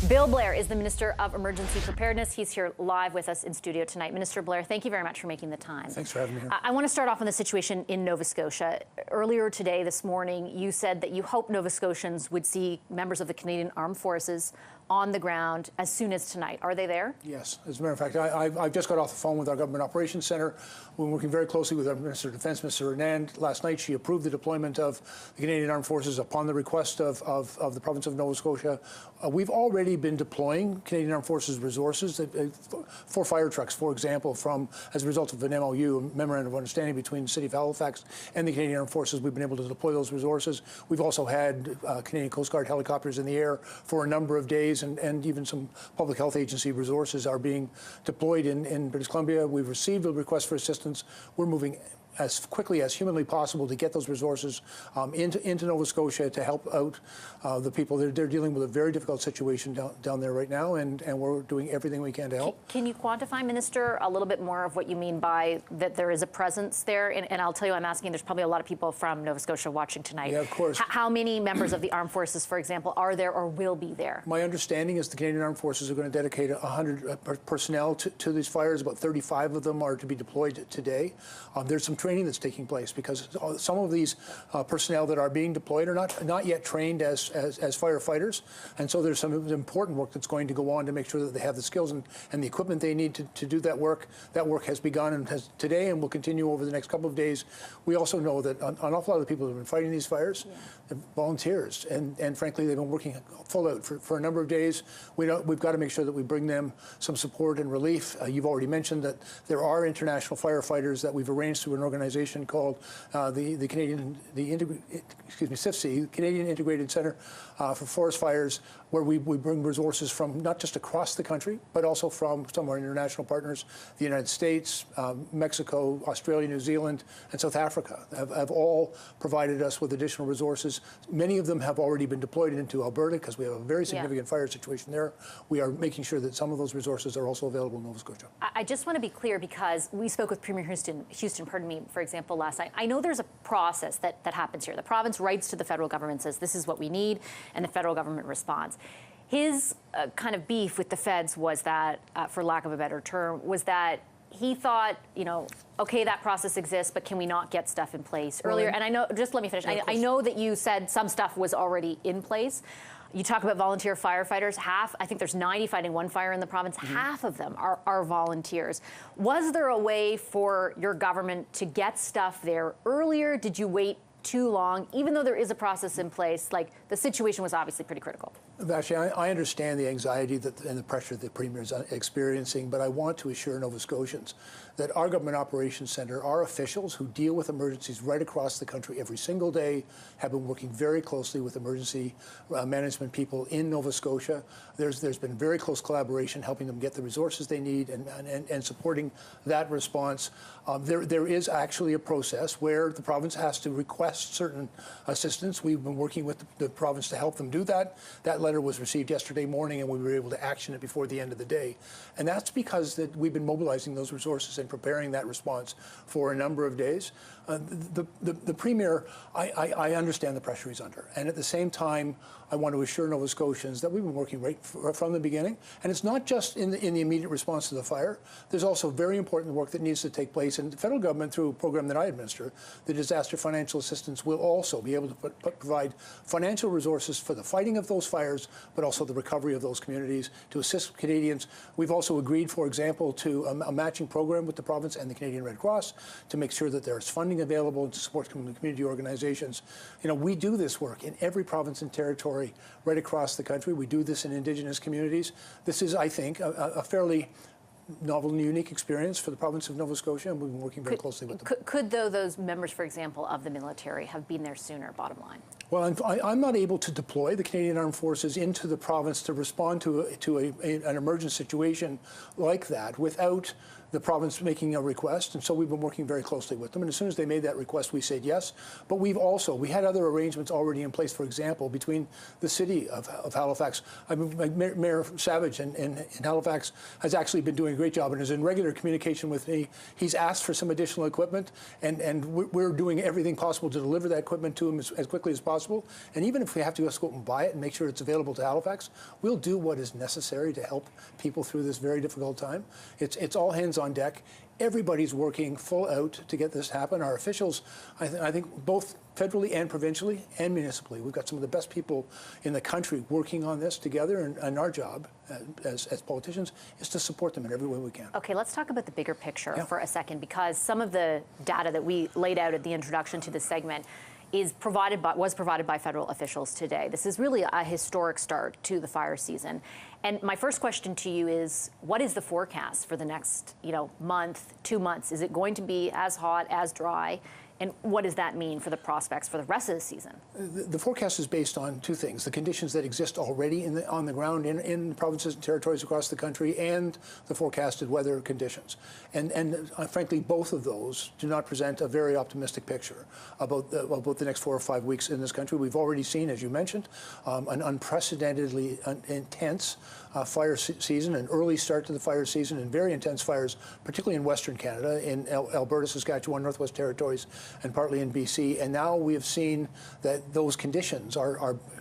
Bill Blair is the Minister of Emergency Preparedness. He's here live with us in studio tonight. Minister Blair, thank you very much for making the time. Thanks for having me here. I want to start off on the situation in Nova Scotia. Earlier today, this morning, you said that you hope Nova Scotians would see members of the Canadian Armed Forces on the ground as soon as tonight. Are they there? Yes. As a matter of fact, I've just got off the phone with our Government Operations Centre. We're working very closely with our Minister of Defence, Mr. Anand. Last night, she approved the deployment of the Canadian Armed Forces upon the request of the province of Nova Scotia. We've already been deploying Canadian Armed Forces resources, 4 fire trucks, for example, as a result of an MOU, a Memorandum of Understanding between the City of Halifax and the Canadian Armed Forces. We've been able to deploy those resources. We've also had Canadian Coast Guard helicopters in the air for a number of days, and even some public health agency resources are being deployed in British Columbia. We've received a request for assistance. We're moving as quickly as humanly possible to get those resources into Nova Scotia to help out the people. They're dealing with a very difficult situation down there right now, and we're doing everything we can to help. Can you quantify, Minister, a little bit more of what you mean by that there is a presence there? And I'll tell you, I'm asking, there's probably a lot of people from Nova Scotia watching tonight. Yeah, of course. How many members of the Armed Forces, for example, are there or will be there? My understanding is the Canadian Armed Forces are going to dedicate 100 personnel to these fires. About 35 of them are to be deployed today. There's some training that's taking place because some of these personnel that are being deployed are not yet trained as firefighters, and so there's some important work that's going to go on to make sure that they have the skills and the equipment they need to do that work. That work has begun and has today and will continue over the next couple of days. We also know that an awful lot of the people who have been fighting these fires are volunteers, and frankly, they've been working full out for a number of days. We've got to make sure that we bring them some support and relief. You've already mentioned that there are international firefighters that we've arranged through an organization called the CIFC, Canadian Integrated Centre for Forest Fires, where we bring resources from not just across the country, but also from some of our international partners, the United States, Mexico, Australia, New Zealand, and South Africa have all provided us with additional resources. Many of them have already been deployed into Alberta because we have a very significant fire situation there. We are making sure that some of those resources are also available in Nova Scotia. I just want to be clear because we spoke with Premier Houston, for example, last night. I know there's a process that happens here. The province writes to the federal government, says this is what we need, and the federal government responds. His kind of beef with the feds was that, for lack of a better term, was that he thought, okay, that process exists, but can we not get stuff in place earlier? And I know, just let me finish. I know that you said some stuff was already in place. You talk about volunteer firefighters. I think there's 90 fighting one fire in the province. Half of them are volunteers. Was there a way for your government to get stuff there earlier? Did you wait too long? Even though there is a process in place, the situation was obviously pretty critical. Actually, I understand the anxiety and the pressure that the Premier is experiencing, but I want to assure Nova Scotians that our Government Operations Centre, our officials who deal with emergencies right across the country every single day, have been working very closely with emergency management people in Nova Scotia. There's been very close collaboration, helping them get the resources they need and supporting that response. There is actually a process where the province has to request certain assistance. We've been working with the province to help them do that. That letter was received yesterday morning, and we were able to action it before the end of the day. And that's because we've been mobilizing those resources and preparing that response for a number of days. The Premier, I understand the pressure he's under. And at the same time, I want to assure Nova Scotians that we've been working right from the beginning. And it's not just in the immediate response to the fire. There's also very important work that needs to take place. And the federal government, through a program that I administer, the Disaster Financial Assistance, will also be able to provide financial resources for the fighting of those fires, but also the recovery of those communities to assist Canadians. We've also agreed, for example, to a matching program with the province and the Canadian Red Cross to make sure that there's funding available to support community organizations. We do this work in every province and territory right across the country. We do this in Indigenous communities. This is, I think, a fairly novel and unique experience for the province of Nova Scotia, and we've been working very closely with them. Could those members, for example, of the military have been there sooner, bottom line? Well, I'm not able to deploy the Canadian Armed Forces into the province to respond to an emergent situation like that without the province making a request, and so we've been working very closely with them. And as soon as they made that request, we said yes. But we had other arrangements already in place, for example, between the city of Halifax. I mean, Mayor Savage in Halifax has actually been doing a great job and is in regular communication with me. He's asked for some additional equipment, and we're doing everything possible to deliver that equipment to him as quickly as possible. And even if we have to just go out and buy it and make sure it's available to Halifax, we'll do what is necessary to help people through this very difficult time. It's all hands on deck. Everybody's working full out to get this happen. Our officials, I think both federally and provincially and municipally, we've got some of the best people in the country working on this together, and our job as politicians is to support them in every way we can. Okay, let's talk about the bigger picture for a second, because some of the data that we laid out at the introduction to this segment was provided by federal officials today. This is really a historic start to the fire season. And my first question to you is, what is the forecast for the next, month, 2 months? Is it going to be as hot, as dry? And what does that mean for the prospects for the rest of the season? The forecast is based on two things: the conditions that exist already on the ground in provinces and territories across the country, and the forecasted weather conditions. And frankly, both of those do not present a very optimistic picture about the next 4 or 5 weeks in this country. We've already seen, as you mentioned, an unprecedentedly intense fire season, an early start to the fire season, and very intense fires, particularly in Western Canada, in Alberta, Saskatchewan, Northwest Territories, and partly in BC. And now we have seen that those conditions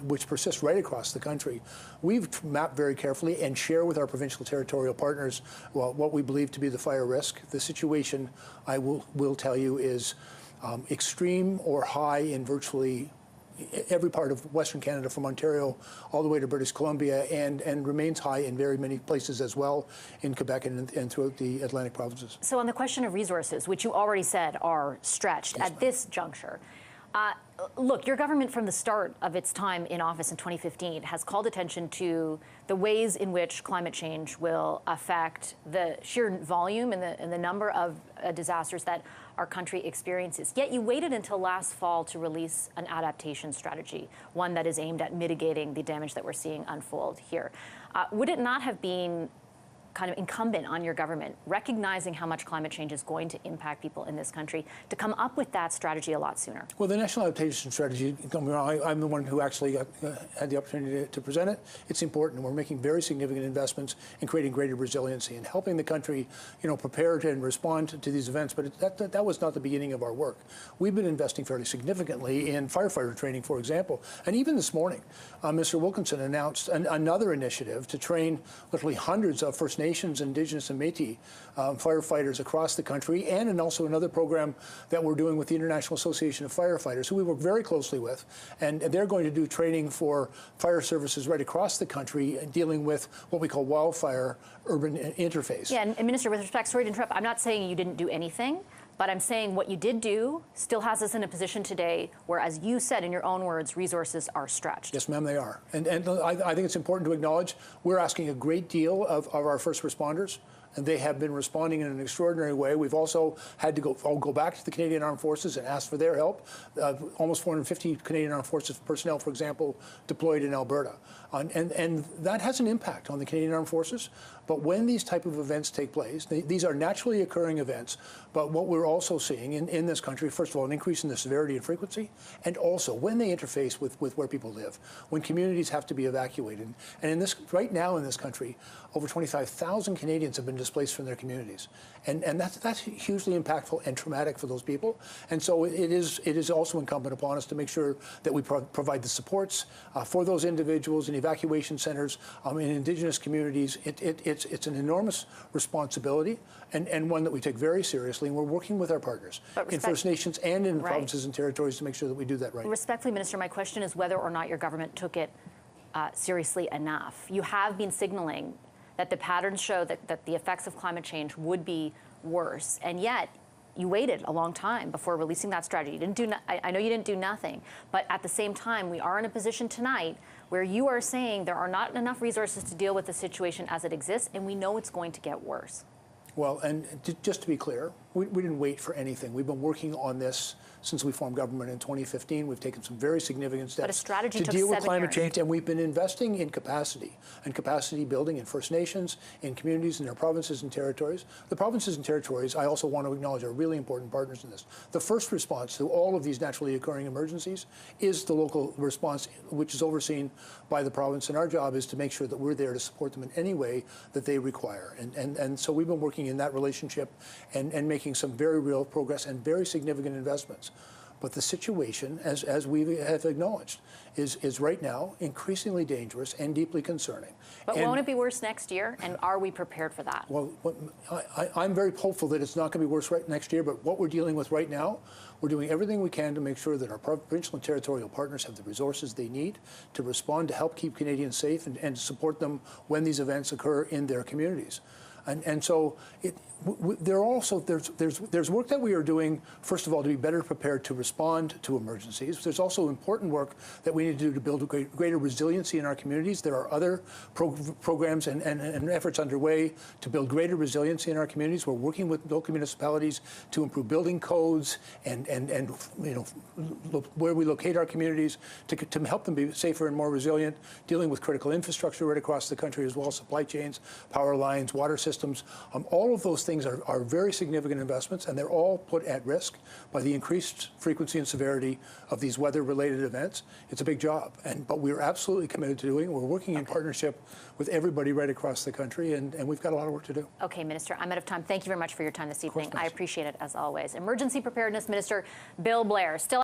which persist right across the country. We've mapped very carefully and share with our provincial territorial partners what we believe to be the fire risk. The situation, I will tell you, is extreme or high in virtually every part of Western Canada, from Ontario all the way to British Columbia, and remains high in very many places as well in Quebec and throughout the Atlantic provinces. So on the question of resources, which you already said are stretched at this juncture, look, your government from the start of its time in office in 2015 has called attention to the ways in which climate change will affect the sheer volume and the number of disasters that our country experiences. Yet you waited until last fall to release an adaptation strategy, one that is aimed at mitigating the damage that we're seeing unfold here. Would it not have been kind of incumbent on your government, recognizing how much climate change is going to impact people in this country, to come up with that strategy a lot sooner? Well, the National Adaptation Strategy, I'm the one who actually had the opportunity to present it. It's important. We're making very significant investments in creating greater resiliency and helping the country, prepare and respond to these events. But that was not the beginning of our work. We've been investing fairly significantly in firefighter training, for example. And even this morning, Mr. Wilkinson announced another initiative to train literally hundreds of First Nations, Indigenous, and Métis firefighters across the country, and also another program that we're doing with the International Association of Firefighters, who we work very closely with, and they're going to do training for fire services right across the country, dealing with what we call wildfire urban interface. Yeah, and Minister, with respect, sorry to interrupt, I'm not saying you didn't do anything, but I'm saying what you did do still has us in a position today where, as you said in your own words, resources are stretched. Yes, ma'am, they are. And I think it's important to acknowledge we're asking a great deal of our first responders, and they have been responding in an extraordinary way. We've also had to go back to the Canadian Armed Forces and ask for their help. Almost 450 Canadian Armed Forces personnel, for example, deployed in Alberta. And that has an impact on the Canadian Armed Forces. But when these type of events take place, these are naturally occurring events. But what we're also seeing in this country, first of all, an increase in the severity and frequency, and also when they interface with where people live, when communities have to be evacuated. And right now in this country, over 25,000 Canadians have been displaced from their communities. And that's hugely impactful and traumatic for those people. And so it is also incumbent upon us to make sure that we provide the supports for those individuals in evacuation centers, in Indigenous communities. It's an enormous responsibility, and one that we take very seriously, and we're working with our partners in First Nations and in provinces and territories to make sure that we do that right. Respectfully, Minister, my question is whether or not your government took it seriously enough. You have been signaling that the patterns show that the effects of climate change would be worse, and yet you waited a long time before releasing that strategy. I know you didn't do nothing, but at the same time, we are in a position tonight where you are saying there are not enough resources to deal with the situation as it exists, and we know it's going to get worse. Well, and just to be clear, we didn't wait for anything. We've been working on this since we formed government in 2015. We've taken some very significant steps to deal with climate change, and we've been investing in capacity and capacity building in First Nations, in communities, in their provinces and territories. The provinces and territories, I also want to acknowledge, are really important partners in this. The first response to all of these naturally occurring emergencies is the local response, which is overseen by the province, and our job is to make sure that we're there to support them in any way that they require. And so we've been working in that relationship and making some very real progress and very significant investments. But the situation, as we have acknowledged, is right now increasingly dangerous and deeply concerning. But won't it be worse next year? And are we prepared for that? Well, I'm very hopeful that it's not going to be worse next year. But what we're dealing with right now, we're doing everything we can to make sure that our provincial and territorial partners have the resources they need to respond, to help keep Canadians safe and to support them when these events occur in their communities. And so there's work that we are doing, first of all, to be better prepared to respond to emergencies. There's also important work that we need to do to build greater resiliency in our communities. There are other programs and efforts underway to build greater resiliency in our communities. We're working with local municipalities to improve building codes and where we locate our communities to help them be safer and more resilient, dealing with critical infrastructure right across the country as well, supply chains, power lines, water systems. All of those things are very significant investments, and they're all put at risk by the increased frequency and severity of these weather-related events. It's a big job, but we're absolutely committed to doing it. We're working in partnership with everybody right across the country, and we've got a lot of work to do. Okay, Minister, I'm out of time. Thank you very much for your time this evening. I appreciate it, as always. Emergency Preparedness Minister Bill Blair. Still